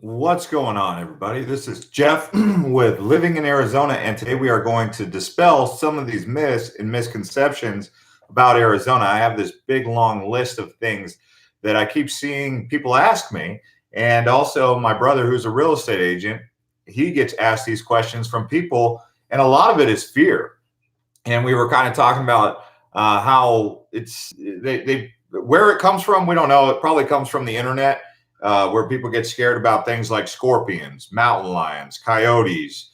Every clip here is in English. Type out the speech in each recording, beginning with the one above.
What's going on, everybody? This is Jeff with Living in Arizona, and today we are going to dispel some of these myths and misconceptions about Arizona. I have this big, long list of things that I keep seeing people ask me, and also my brother, who's a real estate agent, he gets asked these questions from people, and a lot of it is fear. And we were kind of talking about how they where it comes from. We don't know. It probably comes from the internet, where people get scared about things like scorpions, mountain lions, coyotes,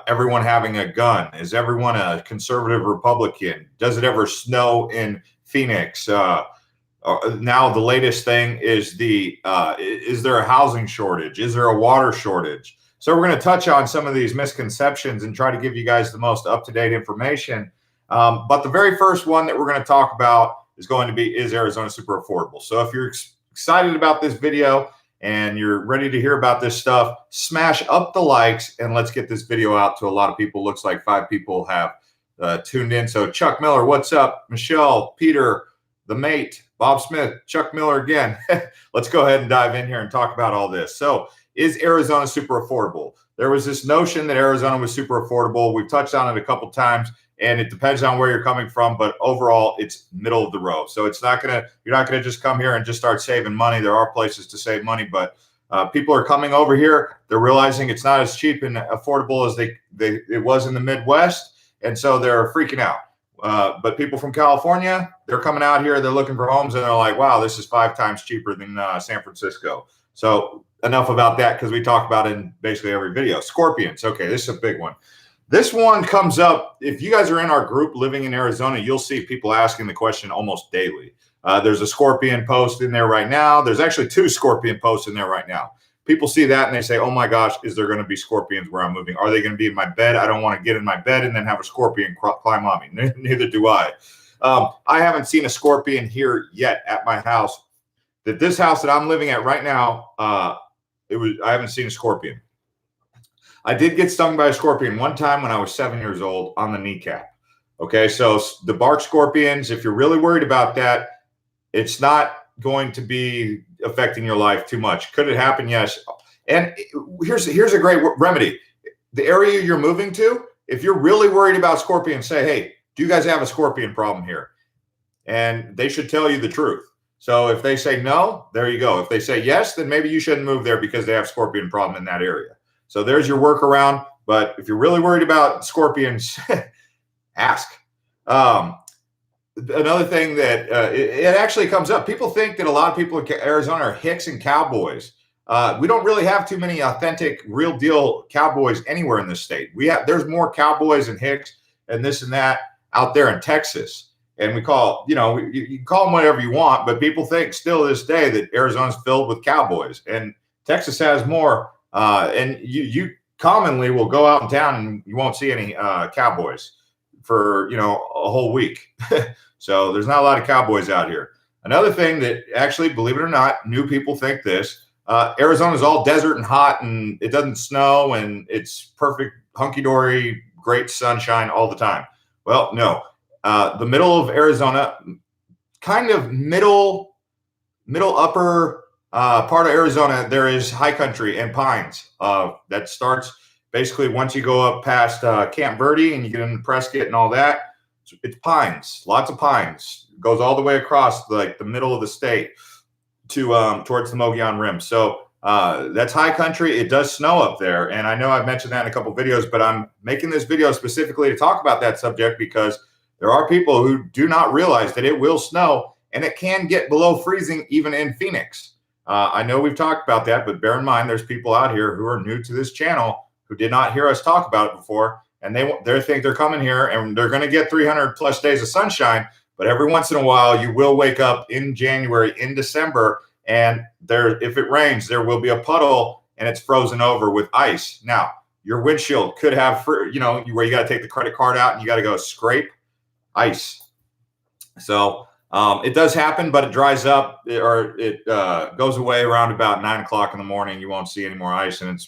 everyone having a gun. Is everyone a conservative Republican? Does it ever snow in Phoenix? Now the latest thing is is there a housing shortage? Is there a water shortage? So we're going to touch on some of these misconceptions and try to give you guys the most up-to-date information. But the very first one that we're going to talk about is going to be, is Arizona super affordable? So if you're excited about this video and you're ready to hear about this stuff, smash up the likes and let's get this video out to a lot of people. Looks like 5 people have tuned in. So Chuck Miller, what's up? Michelle, Peter, the mate, Bob Smith, Chuck Miller again. Let's go ahead and dive in here and talk about all this. So is Arizona super affordable? There was this notion that Arizona was super affordable. We've touched on it a couple times, and it depends on where you're coming from, but overall it's middle of the road. So you're not gonna just come here and just start saving money. There are places to save money, but people are coming over here. They're realizing it's not as cheap and affordable as it was in the Midwest, and so they're freaking out. But people from California, they're coming out here, they're looking for homes, and they're like, wow, this is 5 times cheaper than San Francisco. So enough about that, because we talk about it in basically every video. Scorpions. Okay, this is a big one. This one comes up. If you guys are in our group Living in Arizona, you'll see people asking the question almost daily. There's a scorpion post in there right now. There's actually 2 scorpion posts in there right now. People see that and they say, oh my gosh, is there going to be scorpions where I'm moving? Are they going to be in my bed? I don't want to get in my bed and then have a scorpion climb on me. Neither do I. I haven't seen a scorpion here yet at my house. This house that I'm living at right now, I haven't seen a scorpion. I did get stung by a scorpion one time when I was 7 years old on the kneecap. Okay, so the bark scorpions, if you're really worried about that, it's not going to be affecting your life too much. Could it happen? Yes. And here's a great remedy. The area you're moving to, if you're really worried about scorpions, say, hey, do you guys have a scorpion problem here? And they should tell you the truth. So if they say no, there you go. If they say yes, then maybe you shouldn't move there because they have scorpion problem in that area. So there's your workaround. But if you're really worried about scorpions, ask. Another thing that it actually comes up. People think that a lot of people in Arizona are Hicks and Cowboys. We don't really have too many authentic, real deal Cowboys anywhere in this state. There's more Cowboys and Hicks and this and that out there in Texas. And we call, you call them whatever you want, but people think still to this day that Arizona's filled with Cowboys, and Texas has more. And you commonly will go out in town and you won't see any Cowboys for a whole week. So there's not a lot of Cowboys out here. Another thing that actually, believe it or not, new people think this. Arizona is all desert and hot, and it doesn't snow, and it's perfect, hunky-dory, great sunshine all the time. Well, no. The middle of Arizona, kind of middle upper part of Arizona, there is high country and pines. That starts basically once you go up past Camp Verde and you get into Prescott and all that. It's pines, lots of pines. It goes all the way across like the middle of the state to towards the Mogollon Rim. So that's high country. It does snow up there, and I know I've mentioned that in a couple of videos, but I'm making this video specifically to talk about that subject because there are people who do not realize that it will snow, and it can get below freezing even in Phoenix. I know we've talked about that, but bear in mind there's people out here who are new to this channel who did not hear us talk about it before, and they think they're coming here and they're going to get 300 plus days of sunshine, but every once in a while you will wake up in January, in December, and if it rains, there will be a puddle and it's frozen over with ice. Now, your windshield could have, where you got to take the credit card out and you got to go scrape ice. So it does happen, but it dries up or it goes away around about 9 o'clock in the morning. You won't see any more ice, and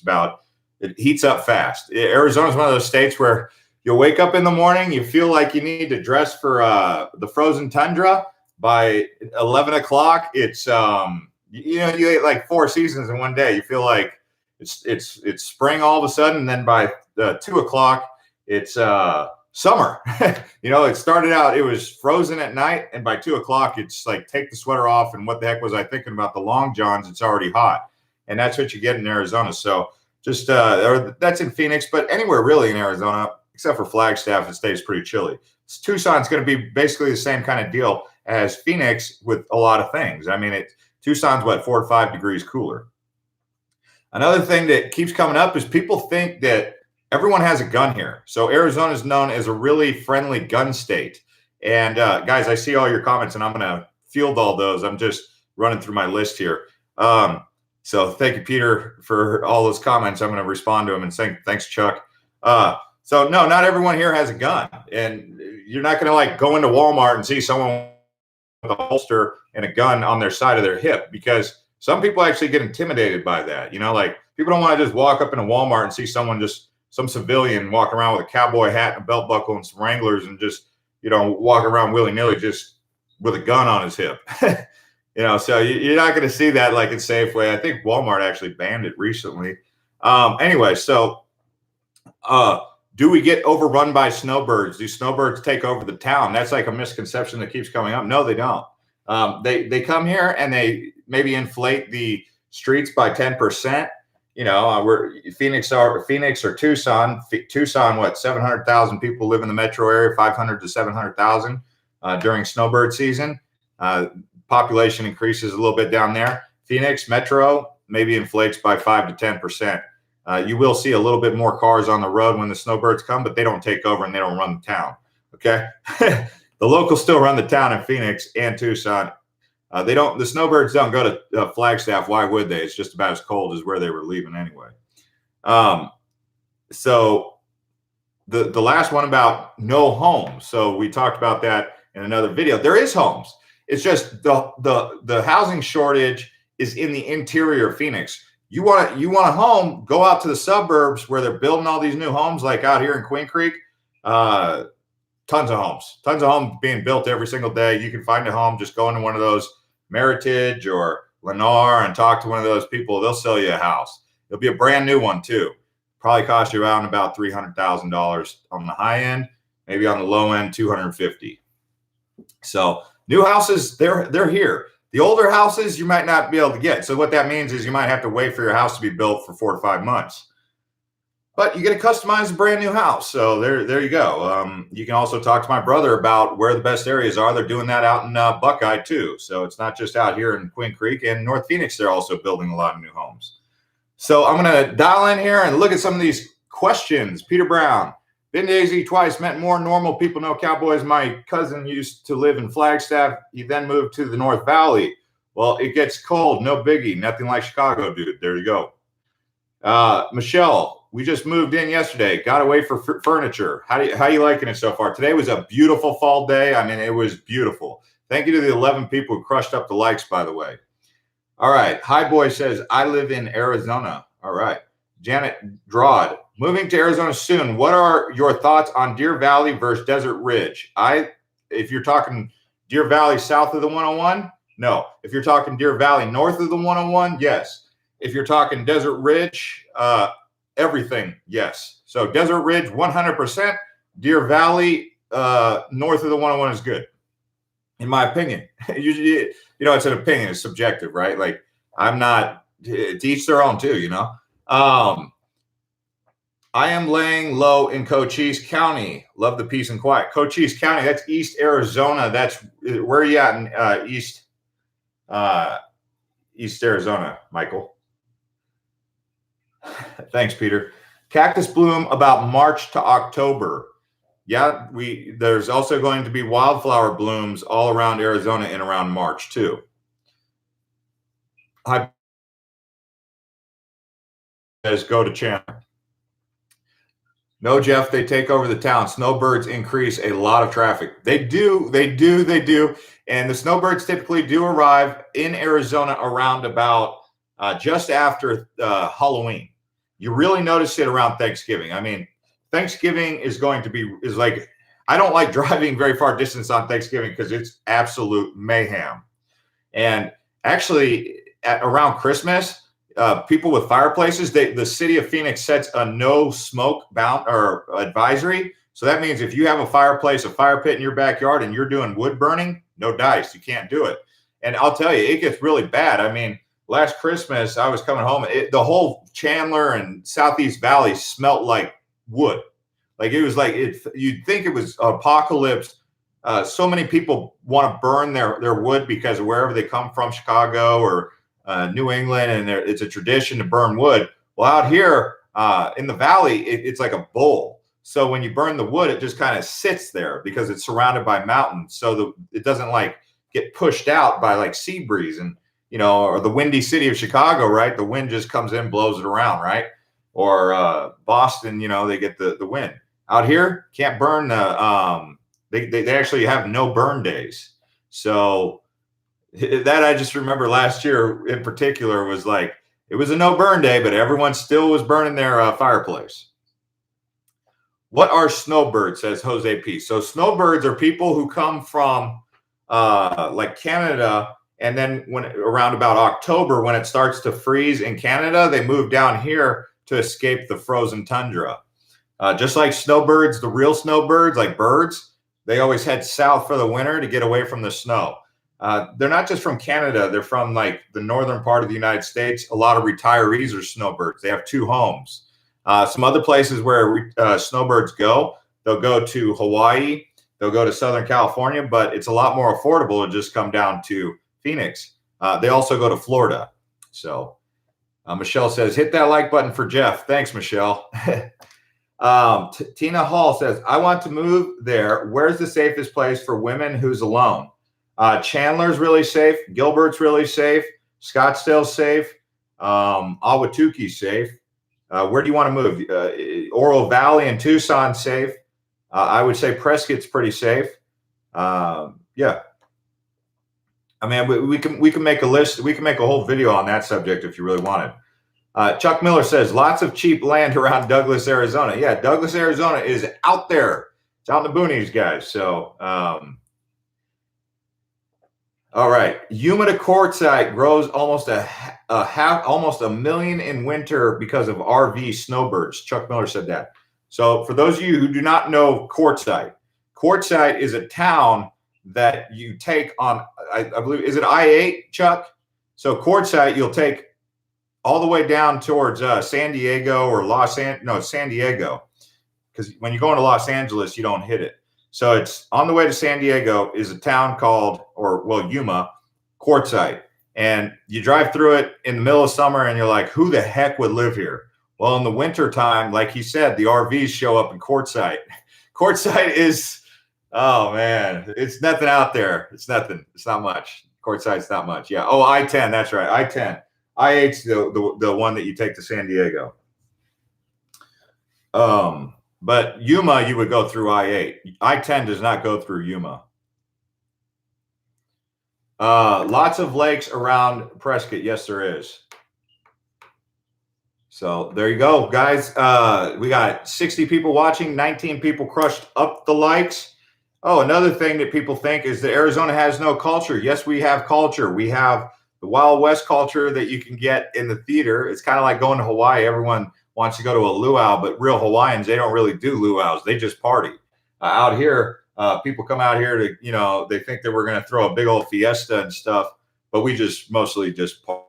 it heats up fast. Arizona is one of those states where you'll wake up in the morning, you feel like you need to dress for the frozen tundra. By 11 o'clock, it's you ate like 4 seasons in one day. You feel like It's spring all of a sudden, and then by 2 o'clock, it's summer. It started out, it was frozen at night, and by 2 o'clock, it's like, take the sweater off, and what the heck was I thinking about the long johns? It's already hot, and that's what you get in Arizona. So just that's in Phoenix, but anywhere really in Arizona, except for Flagstaff, it stays pretty chilly. Tucson's going to be basically the same kind of deal as Phoenix with a lot of things. I mean, Tucson's 4 to 5 degrees cooler. Another thing that keeps coming up is people think that everyone has a gun here. So Arizona is known as a really friendly gun state. And guys, I see all your comments, and I'm going to field all those. I'm just running through my list here. So thank you, Peter, for all those comments. I'm going to respond to them and say thanks, Chuck. So no, not everyone here has a gun, and you're not going to go into Walmart and see someone with a holster and a gun on their side of their hip, because some people actually get intimidated by that. People don't want to just walk up in a Walmart and see some civilian walk around with a cowboy hat and a belt buckle and some Wranglers and just, walk around willy-nilly just with a gun on his hip. So you're not going to see that like in Safeway. I think Walmart actually banned it recently. Anyway, so do we get overrun by snowbirds? Do snowbirds take over the town? That's like a misconception that keeps coming up. No, they don't. They come here and they maybe inflate the streets by 10%. We're Phoenix or Tucson. Tucson, 700,000 people live in the metro area, 500 to 700,000 during snowbird season. Population increases a little bit down there. Phoenix metro maybe inflates by 5 to 10%. You will see a little bit more cars on the road when the snowbirds come, but they don't take over and they don't run the town. Okay. The locals still run the town in Phoenix and Tucson. The snowbirds don't go to Flagstaff. Why would they? It's just about as cold as where they were leaving anyway. So the last one about no homes. So we talked about that in another video. There is homes. It's just the housing shortage is in the interior of Phoenix. You want a home, go out to the suburbs where they're building all these new homes, like out here in Queen Creek. Tons of homes being built every single day. You can find a home, just go into one of those Meritage or Lennar and talk to one of those people. They'll sell you a house. It'll be a brand new one too. Probably cost you around about $300,000 on the high end, maybe on the low end, $250,000. So new houses, they're here. The older houses you might not be able to get. So what that means is you might have to wait for your house to be built for 4 to 5 months. But you get to customize a brand new house. So there you go. You can also talk to my brother about where the best areas are. They're doing that out in Buckeye too. So it's not just out here in Queen Creek and North Phoenix. They're also building a lot of new homes. So I'm going to dial in here and look at some of these questions. Peter Brown, been to AZ twice, met more normal people, no cowboys. My cousin used to live in Flagstaff. He then moved to the North Valley. Well, it gets cold. No biggie. Nothing like Chicago, dude. There you go. Michelle, we just moved in yesterday. Got away for furniture. How you liking it so far? Today was a beautiful fall day. I mean, it was beautiful. Thank you to the 11 people who crushed up the likes, by the way. All right. Hi Boy says, I live in Arizona. All right. Janet Drawd, moving to Arizona soon. What are your thoughts on Deer Valley versus Desert Ridge? If you're talking Deer Valley south of the 101, no. If you're talking Deer Valley north of the 101, yes. If you're talking Desert Ridge, everything, yes. So Desert Ridge, 100%. Deer Valley, north of the 101 is good, in my opinion. Usually, it's an opinion. It's subjective, right? Like, I'm not, to each their own too, I am laying low in Cochise County. Love the peace and quiet. Cochise County, that's East Arizona. That's where are you at in East Arizona, Michael? Thanks, Peter. Cactus bloom about March to October. Yeah, there's also going to be wildflower blooms all around Arizona in around March too. Hi, says go to Chandler. No, Jeff, they take over the town. Snowbirds increase a lot of traffic. They do. And the snowbirds typically do arrive in Arizona around about just after Halloween. You really notice it around Thanksgiving. I mean, Thanksgiving is like, I don't like driving very far distance on Thanksgiving because it's absolute mayhem. And actually, around Christmas, people with fireplaces, the city of Phoenix sets a no smoke bound or advisory. So that means if you have a fireplace, a fire pit in your backyard, and you're doing wood burning, no dice, you can't do it. And I'll tell you, it gets really bad. I mean, last Christmas, I was coming home. The whole Chandler and Southeast Valley smelt like wood. Like it was like you'd think it was apocalypse. So many people want to burn their wood because of wherever they come from, Chicago or New England, and it's a tradition to burn wood. Well, out here in the valley, it's like a bowl. So when you burn the wood, it just kind of sits there because it's surrounded by mountains. So it doesn't like get pushed out by like sea breeze and, or the windy city of Chicago, right? The wind just comes in, blows it around, right? Or Boston, they get the wind. Out here, can't burn they actually have no burn days. So that I just remember last year in particular was like, it was a no burn day, but everyone still was burning their fireplace. What are snowbirds, says Jose P. So snowbirds are people who come from like Canada, and then when around about October, when it starts to freeze in Canada, they move down here to escape the frozen tundra. Just like snowbirds, the real snowbirds, like birds, they always head south for the winter to get away from the snow. They're not just from Canada. They're from like the northern part of the United States. A lot of retirees are snowbirds. They have two homes. Some other places where snowbirds go, they'll go to Hawaii, they'll go to Southern California, but it's a lot more affordable to just come down to Phoenix. They also go to Florida. So Michelle says, hit that like button for Jeff. Thanks, Michelle. Tina Hall says, I want to move there. Where's the safest place for women who's alone? Chandler's really safe. Gilbert's really safe. Scottsdale's safe. Ahwatukee safe. Where do you want to move? Oro Valley and Tucson safe. I would say Prescott's pretty safe. Yeah. I mean, we can make a list. We can make a whole video on that subject if you really wanted. Chuck Miller says, lots of cheap land around Douglas, Arizona. Yeah, Douglas, Arizona is out there. It's out in the boonies, guys. So, all right. Yuma to quartzite grows almost almost a million in winter because of RV snowbirds. Chuck Miller said that. So for those of you who do not know quartzite is a town that you take on, I believe, is it I-8, Chuck? So quartzite, you'll take all the way down towards San Diego or San Diego. Because when you go into Los Angeles, you don't hit it. So it's on the way to San Diego is a town called, Yuma, Quartzite. And you drive through it in the middle of summer and you're like, who the heck would live here? Well, in the wintertime, like he said, the RVs show up in Quartzite. Quartzite is, oh man, it's nothing out there. It's nothing. It's not much. Quartzite's not much. Yeah. Oh, I-10. That's right. I-10. I-8's the one that you take to San Diego. But Yuma, you would go through I-8. I-10 does not go through Yuma. Lots of lakes around Prescott. Yes, there is. So there you go, guys. We got 60 people watching, 19 people crushed up the likes. Oh, another thing that people think is that Arizona has no culture. Yes, we have culture. We have the Wild West culture that you can get in the theater. It's kind of like going to Hawaii. Everyone wants to go to a luau, but real Hawaiians, they don't really do luau's. They just party. Out here, people come out here to, they think that we're going to throw a big old fiesta and stuff, but we just mostly just party.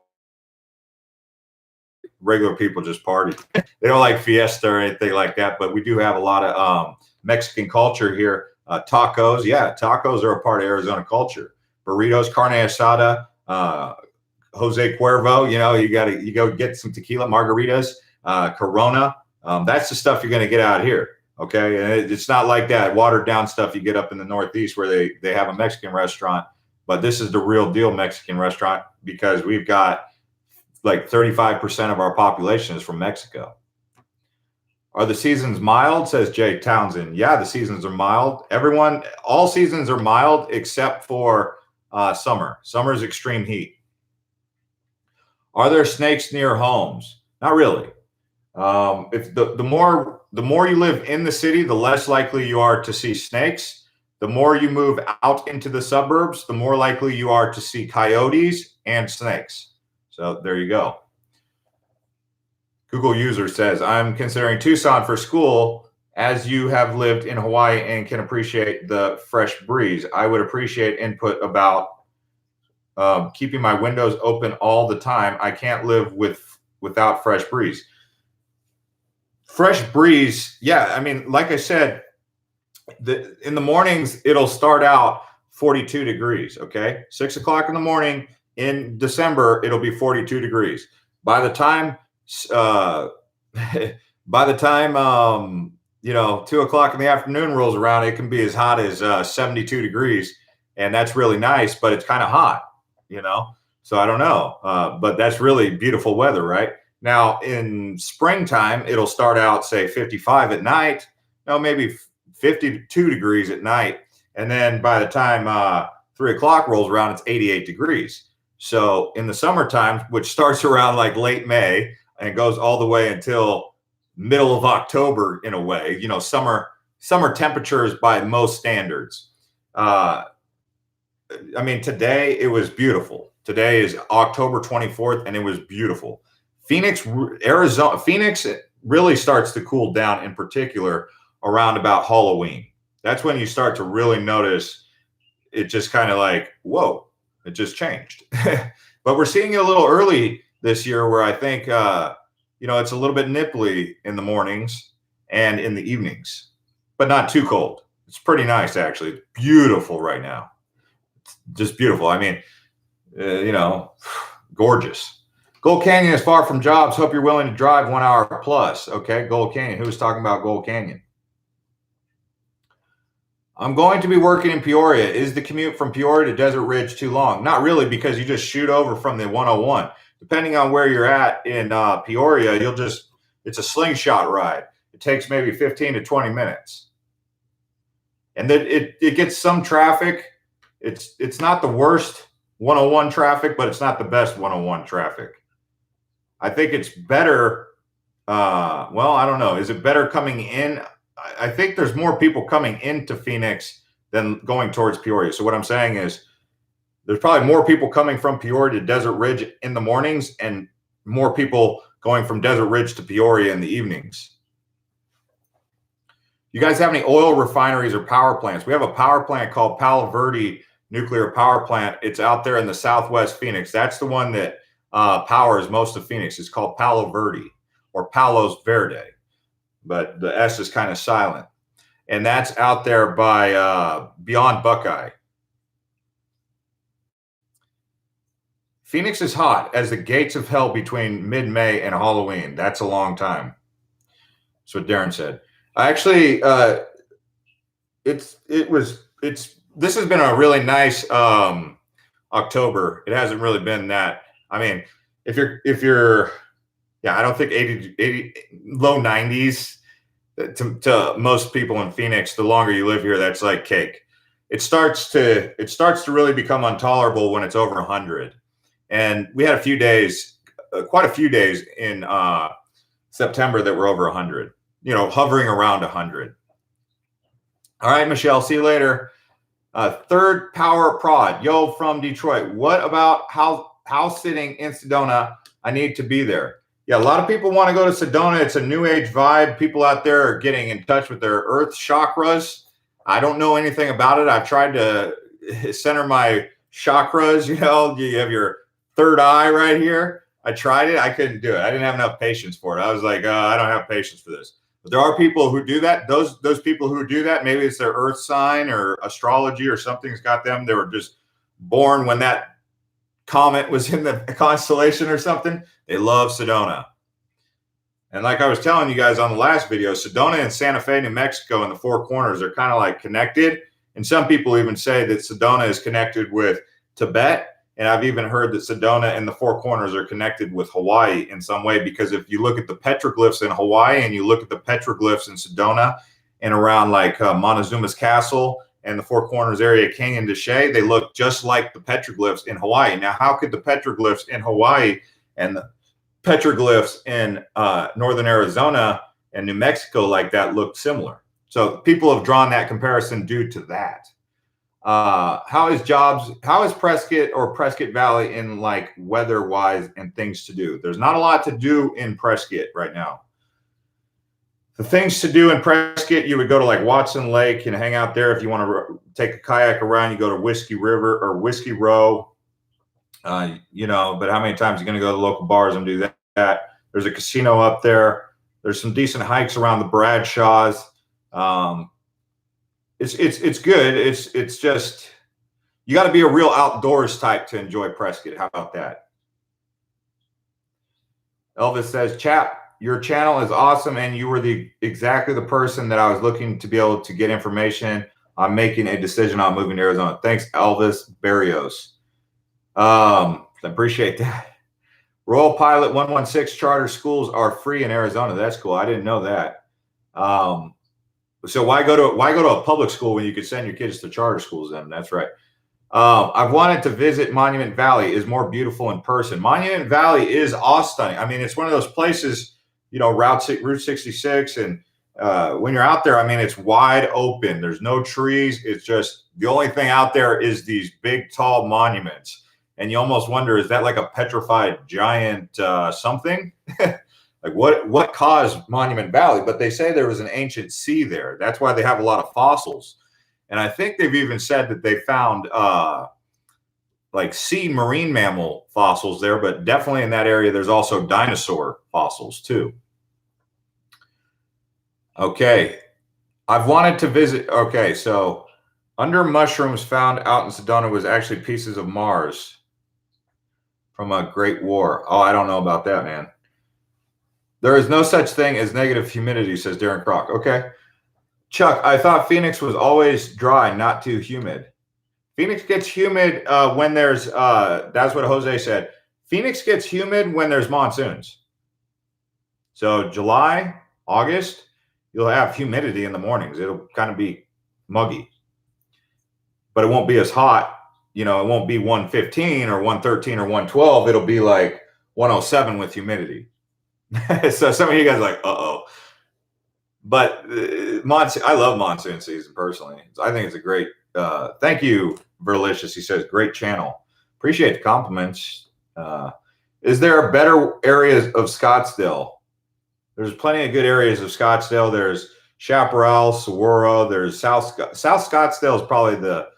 Regular people just party. They don't like fiesta or anything like that, but we do have a lot of Mexican culture here. Tacos, yeah, tacos are a part of Arizona culture. Burritos, carne asada, Jose Cuervo, you go get some tequila, margaritas, Corona. That's the stuff you're going to get out here. Okay. And it's not like that watered down stuff you get up in the Northeast where they have a Mexican restaurant, but this is the real deal Mexican restaurant because we've got like 35% of our population is from Mexico. Are the seasons mild, says Jay Townsend? Yeah, the seasons are mild. All seasons are mild except for summer. Summer is extreme heat. Are there snakes near homes? Not really. If the more you live in the city, the less likely you are to see snakes. The more you move out into the suburbs, the more likely you are to see coyotes and snakes. So there you go. Google user says, I'm considering Tucson for school. As you have lived in Hawaii and can appreciate the fresh breeze, I would appreciate input about keeping my windows open all the time. I can't live without fresh breeze. Fresh breeze, yeah. I mean, like I said, in the mornings, it'll start out 42 degrees, okay? 6 o'clock in the morning in December, it'll be 42 degrees. By the time, uh, by the time, 2 o'clock in the afternoon rolls around, it can be as hot as 72 degrees. And that's really nice, but it's kind of hot, you know? So I don't know. But that's really beautiful weather, right? Now in springtime, it'll start out, say, 55 at night, maybe 52 degrees at night. And then by the time 3 o'clock rolls around, it's 88 degrees. So in the summertime, which starts around like late May and goes all the way until middle of October in a way, summer temperatures by most standards. I mean, today it was beautiful. Today is October 24th and it was beautiful. Phoenix, Arizona, Phoenix really starts to cool down in particular around about Halloween. That's when you start to really notice it just kind of like, whoa, it just changed. But we're seeing it a little early this year where I think, it's a little bit nipply in the mornings and in the evenings, but not too cold. It's pretty nice, actually. It's beautiful right now. It's just beautiful. I mean, gorgeous. Gold Canyon is far from jobs. Hope you're willing to drive 1 hour plus. Okay, Gold Canyon. Who was talking about Gold Canyon? I'm going to be working in Peoria. Is the commute from Peoria to Desert Ridge too long? Not really, because you just shoot over from the 101. Depending on where you're at in Peoria, it's a slingshot ride. It takes maybe 15 to 20 minutes. And then it gets some traffic. It's not the worst 101 traffic, but it's not the best 101 traffic. I think it's better. I don't know. Is it better coming in? I think there's more people coming into Phoenix than going towards Peoria. So what I'm saying is there's probably more people coming from Peoria to Desert Ridge in the mornings and more people going from Desert Ridge to Peoria in the evenings. You guys have any oil refineries or power plants? We have a power plant called Palo Verde Nuclear Power Plant. It's out there in the southwest Phoenix. That's the one that powers most of Phoenix. It's called Palo Verde or Palos Verde, but the S is kind of silent. And that's out there by beyond Buckeye. Phoenix is hot as the gates of hell between mid-May and Halloween. That's a long time. That's what Darren said. Actually, this has been a really nice October. It hasn't really been that. I mean, if you're, I don't think 80 low 90s to most people in Phoenix. The longer you live here, that's like cake. It starts to really become intolerable when it's over 100. And we had quite a few days in September that were over 100. Hovering around 100. All right, Michelle. See you later. Third Power Prod. Yo, from Detroit. What about house sitting in Sedona? I need to be there. Yeah, a lot of people want to go to Sedona. It's a new age vibe. People out there are getting in touch with their earth chakras. I don't know anything about it. I've tried to center my chakras. You have your third eye right here. I tried it. I couldn't do it. I didn't have enough patience for it. I was like, I don't have patience for this. But there are people who do that. Those people who do that, maybe it's their earth sign or astrology or something's got them. They were just born when that comet was in the constellation or something. They love Sedona. And like I was telling you guys on the last video, Sedona and Santa Fe, New Mexico, and the Four Corners are kind of like connected. And some people even say that Sedona is connected with Tibet. And I've even heard that Sedona and the Four Corners are connected with Hawaii in some way, because if you look at the petroglyphs in Hawaii and you look at the petroglyphs in Sedona and around like Montezuma's Castle and the Four Corners area, Canyon de Chelly, they look just like the petroglyphs in Hawaii. Now, how could the petroglyphs in Hawaii and the petroglyphs in northern Arizona and New Mexico like that look similar? So people have drawn that comparison due to that. How is Prescott or Prescott Valley in like weather wise and things to do? There's not a lot to do in Prescott right now. The things to do in Prescott, you would go to like Watson Lake and hang out there. If you want to take a kayak around, you go to Whiskey River or Whiskey Row. You know, but how many times are you going to go to the local bars and do that? There's a casino up there. There's some decent hikes around the Bradshaws. It's good. It's just you got to be a real outdoors type to enjoy Prescott. How about that? Elvis says, "Chap, your channel is awesome, and you were exactly the person that I was looking to be able to get information on making a decision on moving to Arizona." Thanks, Elvis Barrios. I appreciate that. Royal Pilot 116 charter schools are free in Arizona. That's cool. I didn't know that. So why go to a public school when you could send your kids to charter schools then? That's right. I've wanted to visit Monument Valley. Is more beautiful in person. Monument Valley is awe-stunning. I mean, it's one of those places, you know, Route 66, and when you're out there, I mean, it's wide open. There's no trees. It's just the only thing out there is these big, tall monuments. And you almost wonder, is that like a petrified giant something? Like what caused Monument Valley? But they say there was an ancient sea there. That's why they have a lot of fossils. And I think they've even said that they found like sea marine mammal fossils there, but definitely in that area, there's also dinosaur fossils too. Okay. I've wanted to visit. Okay. So under mushrooms found out in Sedona was actually pieces of Mars from a Great War. Oh, I don't know about that, man. There is no such thing as negative humidity, says Darren Crock. Okay. Chuck, I thought Phoenix was always dry, not too humid. Phoenix gets humid when there's, that's what Jose said. Phoenix gets humid when there's monsoons. So July, August, you'll have humidity in the mornings. It'll kind of be muggy, but it won't be as hot. You know, it won't be 115 or 113 or 112. It'll be like 107 with humidity. So some of you guys are like, uh-oh. But I love monsoon season personally. I think it's a great, thank you, Verlicious. He says, great channel. Appreciate the compliments. Is there better areas of Scottsdale? There's plenty of good areas of Scottsdale. There's Chaparral, Saguaro. There's South Scottsdale is probably the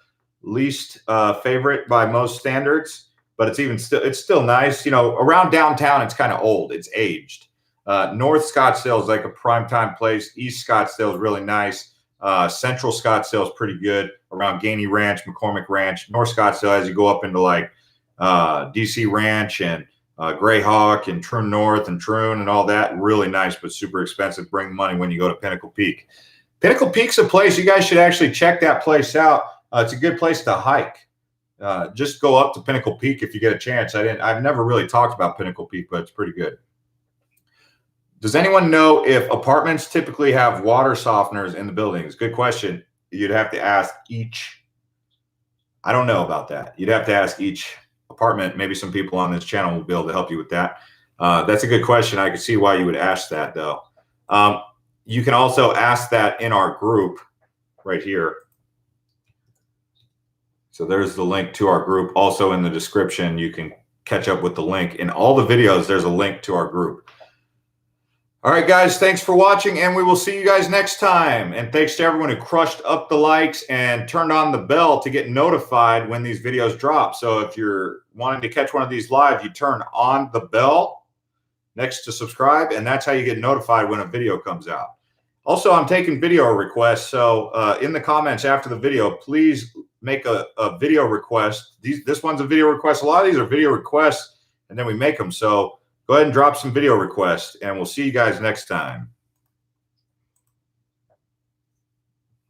least favorite by most standards, but it's still nice. You know, around downtown, it's kind of old. It's aged. North Scottsdale is like a primetime place. East Scottsdale is really nice. Central Scottsdale is pretty good around Gainey Ranch, McCormick Ranch. North Scottsdale, as you go up into like DC Ranch and Greyhawk and Troon North and Troon and all that, really nice, but super expensive. Bring money when you go to Pinnacle Peak. Pinnacle Peak's a place you guys should actually check that place out. It's a good place to hike. Just go up to Pinnacle Peak if you get a chance. I've never really talked about Pinnacle Peak, but it's pretty good. Does anyone know if apartments typically have water softeners in the buildings? Good question. You'd have to ask each. I don't know about that. You'd have to ask each apartment. Maybe some people on this channel will be able to help you with that. That's a good question. I can see why you would ask that, though. You can also ask that in our group right here. So there's the link to our group. Also in the description, you can catch up with the link. In all the videos, there's a link to our group. All right, guys, thanks for watching, and we will see you guys next time. And thanks to everyone who crushed up the likes and turned on the bell to get notified when these videos drop. So if you're wanting to catch one of these live, you turn on the bell next to subscribe, and that's how you get notified when a video comes out. Also, I'm taking video requests, so in the comments after the video, please make a video request. This one's a video request. A lot of these are video requests, and then we make them. So go ahead and drop some video requests, and we'll see you guys next time.